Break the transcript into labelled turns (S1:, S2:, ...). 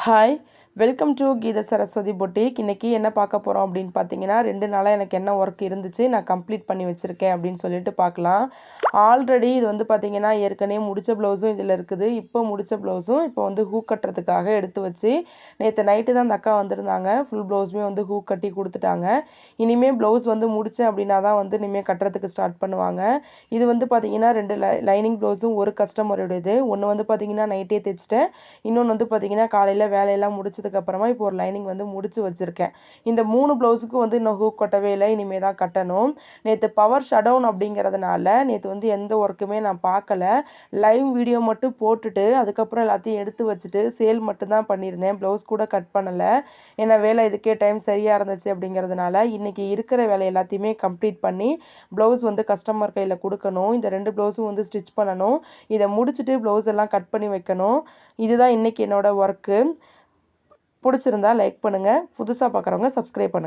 S1: Hi welcome to Geetha Saraswati boutique. இன்றைக்கி என்ன பார்க்க போகிறோம் அப்படின்னு பார்த்தீங்கன்னா, 2 நாளாக எனக்கு என்ன ஒர்க் இருந்துச்சு நான் கம்ப்ளீட் பண்ணி வச்சுருக்கேன் அப்படின்னு சொல்லிட்டு பார்க்கலாம். ஆல்ரெடி இது வந்து பார்த்திங்கன்னா ஏற்கனவே முடித்த ப்ளவுஸும் இதில் இருக்குது. இப்போ முடித்த ப்ளவுஸும் இப்போ வந்து ஹூக் கட்டுறதுக்காக எடுத்து வச்சு நேற்று நைட்டு தான் அந்த அக்கா வந்திருந்தாங்க. ஃபுல் ப்ளவுஸுமே வந்து ஹூக் கட்டி கொடுத்துட்டாங்க. இனிமேல் ப்ளவுஸ் வந்து முடித்தேன் அப்படின்னா தான் வந்து இனிமேல் கட்டுறதுக்கு ஸ்டார்ட் பண்ணுவாங்க. இது வந்து பார்த்திங்கன்னா 2 லைனிங் ப்ளவுஸும் ஒரு கஸ்டமருடையது. ஒன்று வந்து பார்த்திங்கன்னா நைட்டே தைச்சிட்டேன். இன்னொன்று வந்து பார்த்திங்கன்னா காலையில் வேலையெல்லாம் முடிச்சதுக்கப்புறமா இப்போ ஒரு லைனிங் வந்து முடிச்சு வச்சுருக்கேன். இந்த 3 ப்ளவுஸுக்கு வந்து இன்னும் ஹூக் கட்டவே இல்லை. இனிமேல் தான் கட்டணும். நேற்று பவர் ஷட்டவுன் அப்படிங்கிறதுனால நேற்று வந்து எந்த ஒர்க்குமே நான் பார்க்கல. லைவ் வீடியோ மட்டும் போட்டுட்டு அதுக்கப்புறம் எல்லாத்தையும் எடுத்து வச்சுட்டு சேல் மட்டும்தான் பண்ணியிருந்தேன். ப்ளவுஸ் கூட கட் பண்ணலை. ஏன்னா வேலை இதுக்கே டைம் சரியாக இருந்துச்சு அப்படிங்கிறதுனால இன்றைக்கி இருக்கிற வேலை எல்லாத்தையுமே கம்ப்ளீட் பண்ணி ப்ளவுஸ் வந்து கஸ்டமர் கையில் கொடுக்கணும். இந்த 2 ப்ளவுஸும் வந்து ஸ்டிச் பண்ணணும். இதை முடிச்சுட்டு ப்ளவுஸ் எல்லாம் கட் பண்ணி வைக்கணும். இதுதான் இன்றைக்கி என்னோடய ஒர்க்கு. பிடிச்சிருந்தா லைக் பண்ணுங்கள். புதுசாக பார்க்குறவங்க சப்ஸ்கிரைப் பண்ணுங்கள்.